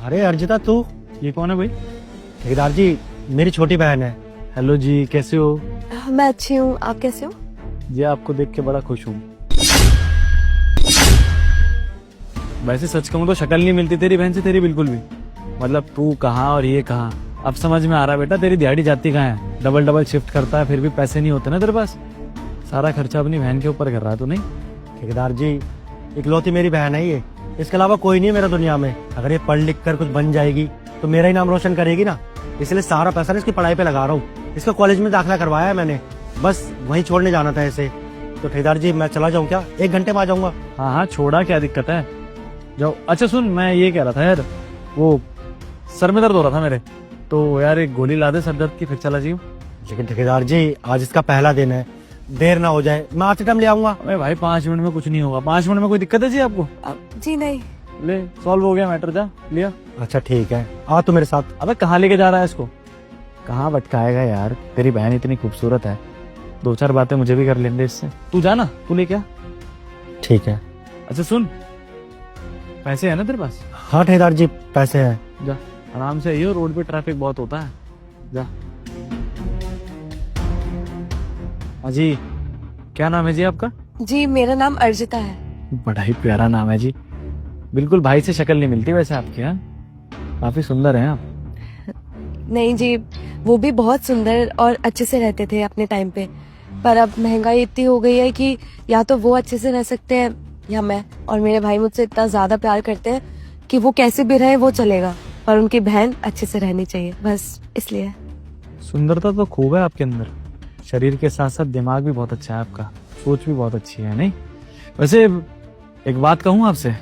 अरे अर्जिता तू, ये कौन है भाई? ठेकेदार जी मेरी छोटी बहन है। हेलो जी, कैसे हो? मैं अच्छी हूँ, आप कैसे हो? जी आपको देख के बड़ा खुश हूँ। वैसे सच कहूँ तो शक्ल नहीं मिलती तेरी बहन से तेरी बिल्कुल भी। मतलब तू कहाँ और ये कहाँ, अब समझ में आ रहा बेटा तेरी दिहाड़ी जाती कहाँ है। डबल डबल शिफ्ट करता है फिर भी पैसे नहीं होते ना तेरे पास। सारा खर्चा अपनी बहन के ऊपर कर रहा है तू। नहीं ठेकेदार जी इकलौती मेरी बहन है ये, इसके अलावा कोई नहीं है मेरा दुनिया में। अगर ये पढ़ लिख कर कुछ बन जाएगी तो मेरा ही नाम रोशन करेगी ना, इसलिए सारा पैसा ना इसकी पढ़ाई पे लगा रहा हूँ। इसका कॉलेज में दाखिला करवाया है मैंने, बस वहीं छोड़ने जाना था इसे। तो ठेकेदार जी मैं चला जाऊँ क्या? 1 घंटे में आ जाऊंगा। हाँ हाँ छोड़ा, क्या दिक्कत है, जाओ। अच्छा सुन, मैं ये कह रहा था यार, वो सर में दर्द हो रहा था मेरे, तो यार एक गोली ला दे सर दर्द की, फिर चला जाइए। लेकिन ठेकेदार जी आज इसका पहला दिन है, देर ना हो जाए, मैं आते टाइम ले आऊंगा। अरे भाई 5 मिनट में कुछ नहीं होगा। 5 मिनट में कोई दिक्कत है जी आपको? जी नहीं। ले सॉल्व हो गया मैटर, जा लिया। अच्छा ठीक है, आ तू मेरे साथ। अबे कहाँ लेके जा रहा है इसको? कहाँ भटकाएगा यार, तेरी बहन इतनी खूबसूरत है, 2-4 बातें मुझे भी कर लेंगे इससे। तू जा ना, तू ले क्या। ठीक है। अच्छा सुन, पैसे है ना तेरे पास? हाँ ठेकेदार जी पैसे हैं। जा आराम से आइयो, रोड पे ट्रैफिक बहुत होता है, जा। जी क्या नाम है जी आपका? जी मेरा नाम अर्जिता है। बड़ा ही प्यारा नाम है जी, बिल्कुल भाई से शक्ल नहीं मिलती वैसे आपकी। हाँ काफी सुंदर हैं आप। नहीं जी, वो भी बहुत सुंदर और अच्छे से रहते थे अपने टाइम पे, पर अब महंगाई इतनी हो गई है कि या तो वो अच्छे से रह सकते हैं या मैं। और मेरे भाई मुझसे इतना ज्यादा प्यार करते हैं कि वो कैसे भी रहे वो चलेगा, पर उनकी बहन अच्छे से रहनी चाहिए, बस इसलिए। सुंदरता तो खूब है आपके अंदर, शरीर के साथ साथ दिमाग भी बहुत अच्छा है आपका, सोच भी बहुत अच्छी है। नहीं वैसे एक बात कहूँ आपसे,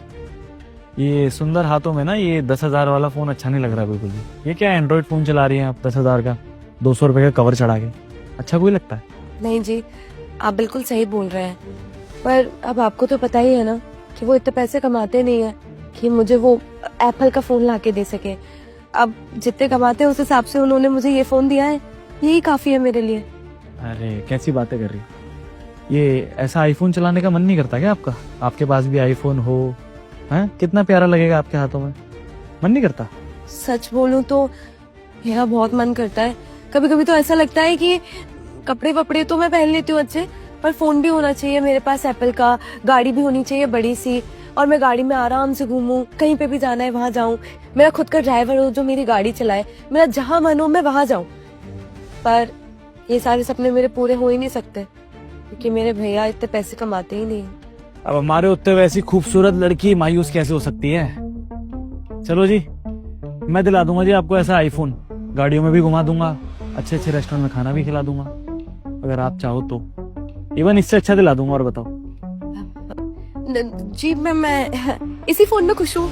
ये सुंदर हाथों में ना ये 10,000 वाला फोन अच्छा नहीं लग रहा बिल्कुल भी। ये क्या एंड्रॉइड फोन चला रही हैं आप 10,000 का, 200 रुपए का कवर चढ़ा के, अच्छा कोई लगता है? नहीं जी, आप बिल्कुल सही बोल रहे हैं, पर अब आपको तो पता ही है ना कि वो इतने पैसे कमाते नहीं है कि मुझे वो एप्पल का फोन लाके दे सके। अब जितने कमाते हैं उस हिसाब से उन्होंने मुझे ये फोन दिया है, यही काफी है मेरे लिए। अरे कैसी बातें कर रही हो, ये ऐसा आईफोन चलाने का मन नहीं करता क्या आपका? आपके पास भी आईफोन हो, हैं? कितना प्यारा लगेगा आपके हाथों में, मन नहीं करता? सच बोलूं तो मेरा बहुत मन करता है। कभी कभी तो ऐसा लगता है कि कपड़े वपड़े तो मैं पहन लेती हूँ अच्छे, पर फोन भी होना चाहिए मेरे पास एप्पल का, गाड़ी भी होनी चाहिए बड़ी सी, और मैं गाड़ी में आराम से घूमूं, कहीं पे भी जाना है वहां जाऊं, मेरा खुद का ड्राइवर हो जो मेरी गाड़ी चलाए, मेरा जहां मन हो मैं वहां जाऊं। पर ये सारे सपने मेरे पूरे हो ही नहीं सकते क्योंकि मेरे भैया इतने पैसे कमाते ही नहीं। अब हमारे उत्ते वैसी खूबसूरत लड़की मायूस कैसे हो सकती है? चलो जी, मैं दिला दूंगा जी आपको ऐसा आईफोन, गाड़ियों में भी घुमा दूंगा, अच्छे अच्छे रेस्टोरेंट में खाना भी खिला दूंगा, अगर आप चाहो तो इवन इससे अच्छा दिला दूंगा। और बताओ। जी मैं इसी फोन में खुश हूँ,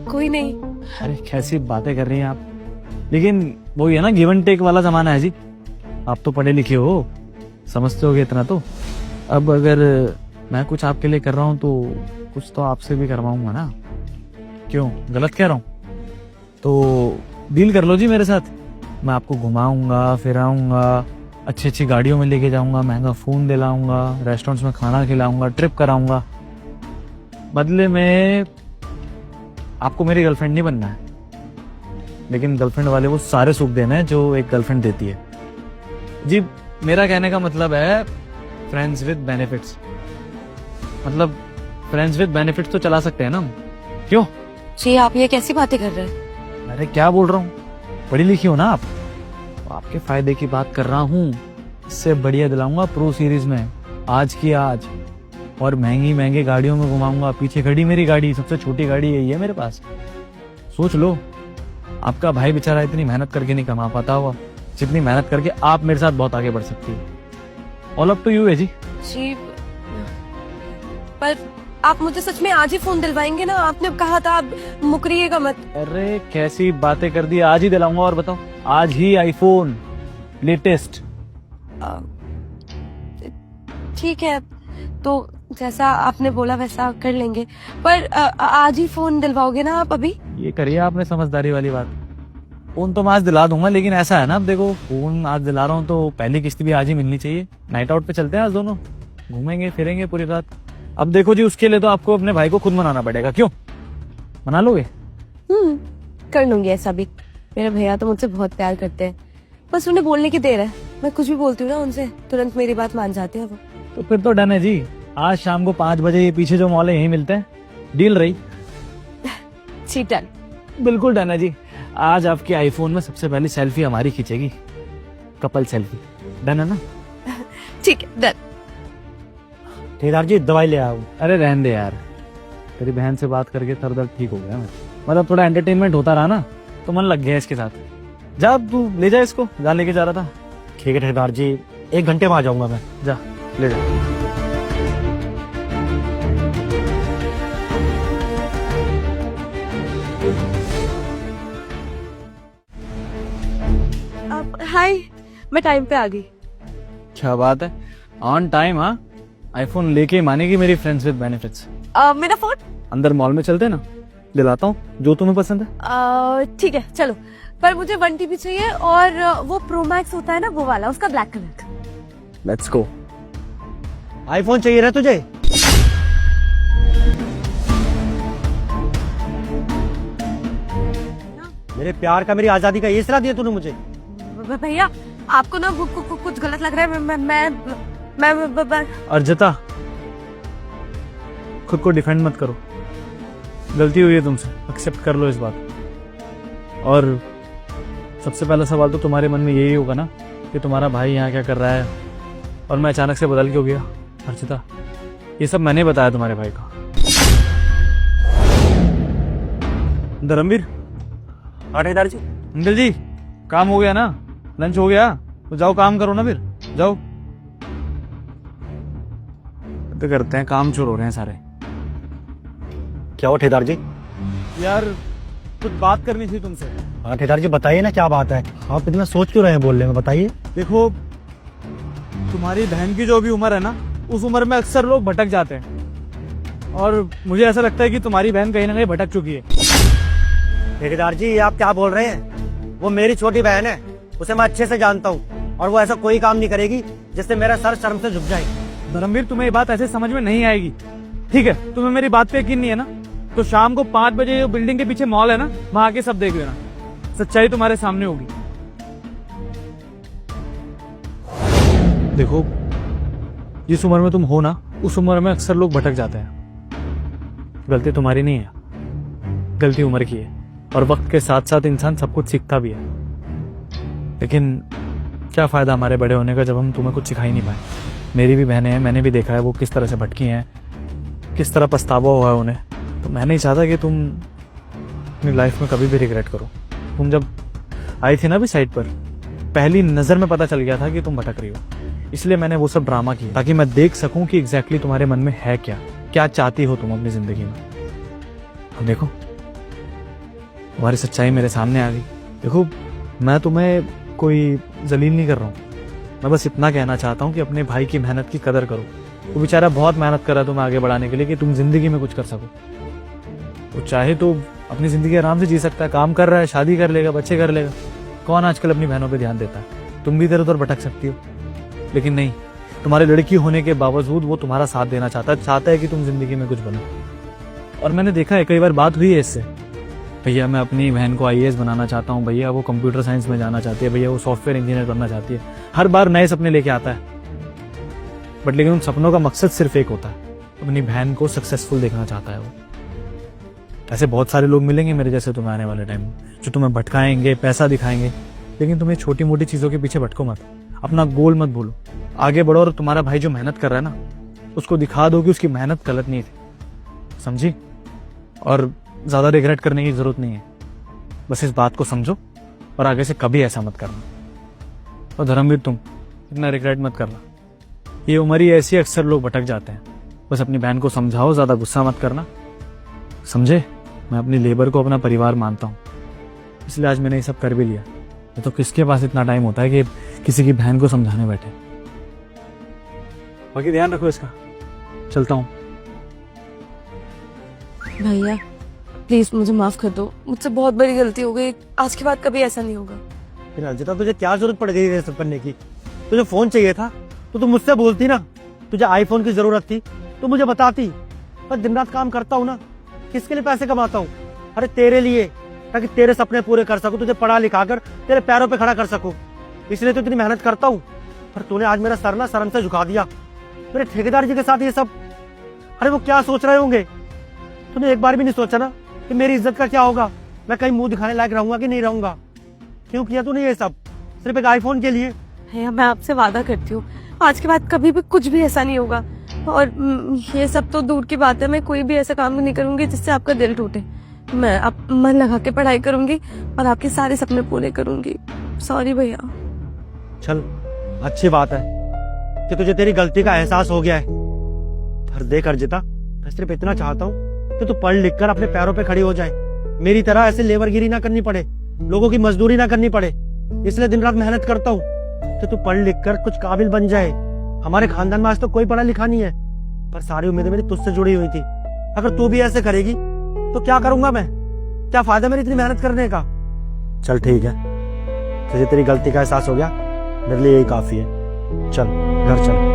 कोई नहीं। अरे कैसी बातें कर रही हैं आप, लेकिन वो है ना गिव एंड टेक वाला जमाना है जी, आप तो पढ़े लिखे हो, समझते होगे इतना तो। अब अगर मैं कुछ आपके लिए कर रहा हूँ तो कुछ तो आपसे भी करवाऊंगा ना, क्यों गलत कह रहा हूँ? तो डील कर लो जी मेरे साथ, मैं आपको घुमाऊंगा फिराऊंगा, अच्छी अच्छी गाड़ियों में लेके जाऊंगा, महंगा फोन दिलाऊंगा, रेस्टोरेंट्स में खाना खिलाऊंगा, ट्रिप कराऊंगा। बदले में आपको मेरी गर्लफ्रेंड नहीं बनना है, लेकिन गर्लफ्रेंड वाले वो सारे सुख देने हैं जो एक गर्लफ्रेंड देती है जी। मेरा कहने का मतलब है फ्रेंड्स विद बेनिफिट्स, मतलब फ्रेंड्स विद बेनिफिट्स तो चला सकते हैं ना हम, क्यों? जी आप ये कैसी बातें कर रहे हैं? अरे क्या बोल रहा हूँ, पढ़ी लिखी हो ना आप, आपके फायदे की बात कर रहा हूँ। इससे बढ़िया दिलाऊंगा प्रो सीरीज में, आज की आज, और महंगी महंगी गाड़ियों में घुमाऊंगा। पीछे खड़ी मेरी गाड़ी, सबसे छोटी गाड़ी यही है मेरे पास। सोच लो, आपका भाई बेचारा इतनी मेहनत करके नहीं कमा पाता होगा जितनी मेहनत करके आप मेरे साथ बहुत आगे बढ़ सकती है। ऑल अप टू यू है जी। जी पर आप मुझे सच में आज ही फोन दिलवाएंगे ना? आपने कहा था आप मुकरिएगा मत। अरे कैसी बातें कर दी, आज ही दिलाऊंगा। और बताओ, आज ही आईफोन लेटेस्ट। ठीक है, तो जैसा आपने बोला वैसा कर लेंगे, पर आज ही फोन दिलवाओगे ना आप? अभी ये करिए आपने समझदारी वाली बात। फोन तो मैं आज दिला दूंगा, लेकिन ऐसा है ना, अब देखो फोन आज दिला रहा हूँ तो पहली किस्त भी आज ही मिलनी चाहिए। नाइट आउट पे चलते हैं आज दोनों, घूमेंगे फिरेंगे पूरी रात। अब देखो जी, उसके लिए तो आपको अपने भाई को खुद मनाना पड़ेगा। क्यों, मना लोगे? कर लूंगी ऐसा भी। मेरे भैया तो मुझसे बहुत प्यार करते हैं, बस उन्हें बोलने की देर है। मैं कुछ भी बोलती हूँ ना उनसे, तुरंत मेरी बात मान जाते हैं वो। तो फिर तो डन है जी। आज शाम को 5 बजे ये पीछे जो मॉल है यहीं मिलते हैं। डील रही। जी डन। बिल्कुल डन है जी। आज आपके आईफोन में सबसे पहली सेल्फी हमारी खींचेगी, कपल सेल्फी। डन है ना? ठीक है डन। ठेकेदार जी दवाई ले आओ। अरे रहने दे यार, तेरी बहन से बात करके सर दर्द ठीक हो गया। मतलब थोड़ा एंटरटेनमेंट होता रहा ना तो मन लग गया इसके साथ। जा तू ले जा इसको, जहाँ लेके जा रहा था। ठीक है ठेकेदार जी, 1 घंटे में आ जाऊंगा मैं। जा ले जा। हाय, मैं टाइम पे आ गई। क्या बात है, ऑन टाइम। हाँ, आईफोन लेके ही मानेगी मेरी फ्रेंड्स विद बेनिफिट्स। मेरा फोन अंदर मॉल में चलते हैं ना, दिलाता हूँ जो तुम्हें पसंद है। ठीक है चलो, पर मुझे 1 TB चाहिए और वो प्रो मैक्स होता है ना वो वाला, उसका ब्लैक कलर का। Let's go. आईफोन चाहिए ना तुझे? मेरे प्यार का, मेरी आजादी का ये सलाह दिया तूने मुझे? भैया आपको ना कुछ गलत लग रहा है। मैं अर्जिता, खुद को डिफेंड मत करो। गलती हुई है तुमसे, एक्सेप्ट कर लो इस बात। और सबसे पहला सवाल तो तुम्हारे मन में यही होगा ना कि तुम्हारा भाई यहाँ क्या कर रहा है और मैं अचानक से बदल क्यों गया। अर्चिता, ये सब मैंने बताया तुम्हारे भाई को। धर्मवीर। हाँ ठेकेदार जी। अंकल जी, काम हो गया ना? लंच हो गया? तो जाओ काम करो ना, फिर जाओ। तो करते हैं, काम चोर हो रहे हैं सारे। क्या हो ठेकेदार जी? यार कुछ बात करनी थी तुमसे। हाँ ठेकेदार जी बताइए ना, क्या बात है? आप इतना सोच क्यों रहे हैं बोलने में, बताइए। देखो, तुम्हारी बहन की जो भी उम्र है ना, उस उम्र में अक्सर लोग भटक जाते हैं और मुझे ऐसा लगता है कि तुम्हारी बहन कहीं ना कहीं भटक चुकी है। ठेकेदार जी ये आप क्या बोल रहे हैं? वो मेरी छोटी बहन है, उसे मैं अच्छे से जानता हूँ और वो ऐसा कोई काम नहीं करेगी जिससे मेरा सर शर्म से झुक जाए। धर्मवीर, तुम्हें ये बात ऐसे समझ में नहीं आएगी, ठीक है? तुम्हें मेरी बात पे यकीन नहीं है ना, तो शाम को 5 बजे बिल्डिंग के पीछे मॉल है ना, वहां आके सब देख लेना। सच्चाई तुम्हारे सामने होगी। देखो, जिस उम्र में तुम हो ना, उस उम्र में अक्सर लोग भटक जाते हैं। गलती तुम्हारी नहीं है, गलती उम्र की है। और वक्त के साथ साथ इंसान सब कुछ सीखता भी है। लेकिन क्या फायदा हमारे बड़े होने का जब हम तुम्हें कुछ सिखा ही नहीं पाए। मेरी भी बहनें हैं, मैंने भी देखा है वो किस तरह से भटकी हैं, किस तरह पछतावा हुआ है उन्हें। तो मैं नहीं चाहता कि तुम अपनी लाइफ में कभी भी रिग्रेट करो। तुम जब आई थी ना भी साइड पर, पहली नजर में पता चल गया था कि तुम भटक रही हो। इसलिए मैंने वो सब ड्रामा किया ताकि मैं देख सकूं कि एग्जैक्टली तुम्हारे मन में है क्या, क्या चाहती हो तुम अपनी जिंदगी में। अब देखो, तुम्हारी सच्चाई मेरे सामने आ गई। देखो, मैं तुम्हें कोई जलील नहीं कर रहा हूँ, मैं बस इतना कहना चाहता हूँ कि अपने भाई की मेहनत की कदर करो। वो बेचारा बहुत मेहनत कर रहा है तुम्हें आगे बढ़ाने के लिए कि तुम जिंदगी में कुछ कर सको। वो चाहे तो अपनी जिंदगी आराम से जी सकता है, काम कर रहा है, शादी कर लेगा, बच्चे कर लेगा। कौन आजकल अपनी बहनों पे ध्यान देता है? तुम भी इधर उधर भटक सकती हो, लेकिन नहीं, तुम्हारी लड़की होने के बावजूद वो तुम्हारा साथ देना चाहता है कि तुम जिंदगी में कुछ बनो। और मैंने देखा है, कई बार बात हुई है इससे, भैया मैं अपनी बहन को IAS बनाना चाहता हूँ, भैया वो कंप्यूटर साइंस में जाना चाहती है, भैया वो सॉफ्टवेयर इंजीनियर बनना चाहती है। हर बार नए सपने लेके आता है, बट लेकिन उन सपनों का मकसद सिर्फ एक होता है, अपनी बहन को सक्सेसफुल देखना चाहता है वो। ऐसे बहुत सारे लोग मिलेंगे मेरे जैसे तुम्हें आने वाले टाइम में, जो तुम्हें भटकाएंगे, पैसा दिखाएंगे, लेकिन तुम्हें छोटी मोटी चीजों के पीछे भटको मत। अपना गोल मत भूलो, आगे बढ़ो। और तुम्हारा भाई जो मेहनत कर रहा है ना, उसको दिखा दो कि उसकी मेहनत गलत नहीं थी, समझी? और ज्यादा रिग्रेट करने की जरूरत नहीं है, बस इस बात को समझो और आगे से कभी ऐसा मत करना। और धर्मवीर, तुम इतना रिग्रेट मत करना, ये उम्र ही ऐसी, अक्सर लोग भटक जाते हैं। बस अपनी बहन को समझाओ, ज्यादा गुस्सा मत करना, समझे? मैं अपनी लेबर को अपना परिवार मानता हूँ, इसलिए आज मैंने ये सब कर भी लिया। ये तो किसके पास इतना टाइम होता है कि किसी की बहन को समझाने बैठे। बाकी ध्यान रखो इसका, चलता हूँ। भैया प्लीज मुझे माफ कर दो, मुझसे बहुत बड़ी गलती हो गई, आज के बाद कभी ऐसा नहीं होगा। फिर अर्जिता, तुझे क्या जरूरत पड़ गई ये सब करने की? तुझे फोन चाहिए था तो तू मुझसे बोलती ना। तुझे आईफोन की जरूरत थी तो मुझे बताती। पर दिन रात काम करता हूँ ना, किसके लिए पैसे कमाता हूँ? अरे तेरे लिए, ताकि तेरे सपने पूरे कर सकूं, तुझे पढ़ा लिखा कर तेरे पैरों पे खड़ा कर सकूं। इसलिए तो इतनी मेहनत करता हूँ। पर तूने आज मेरा सर ना शर्म से झुका दिया। मेरे ठेकेदार जी के साथ ये सब, अरे वो क्या सोच रहे होंगे। तूने एक बार भी नहीं सोचा ना कि मेरी इज्जत का क्या होगा, मैं कहीं मुंह दिखाने लायक रहूंगा कि नहीं रहूंगा। क्यों किया तूने ये सब, सिर्फ एक आईफोन के लिए? भैया मैं आपसे वादा करती हूँ आज के बाद कभी भी कुछ भी ऐसा नहीं होगा। और ये सब तो दूर की बात है, मैं कोई भी ऐसा काम नहीं करूंगी जिससे आपका दिल टूटे। मैं अब मन लगा के पढ़ाई करूंगी और आपके सारे सपने पूरे करूंगी। सॉरी भैया। चल अच्छी बात है कि तुझे तेरी गलती का एहसास हो गया है। पर देख अर्जिता, मैं सिर्फ इतना चाहता हूँ कि तू पढ़ लिख कर अपने पैरों पे खड़ी हो जाए, मेरी तरह ऐसे लेबरगिरी ना करनी पड़े, लोगों की मजदूरी ना करनी पड़े। इसलिए दिन रात मेहनत करता हूँ कि तू पढ़ लिख कर कुछ काबिल बन जाए। हमारे खानदान में आज तो कोई पढ़ा लिखा नहीं है, पर सारी उम्मीदें मेरी तुझसे जुड़ी हुई थी। अगर तू भी ऐसे करेगी तो क्या करूंगा मैं, क्या फायदा मेरी इतनी मेहनत करने का। चल ठीक है, तुझे तेरी गलती का एहसास हो गया, मेरे लिए यही काफी है। चल घर चल।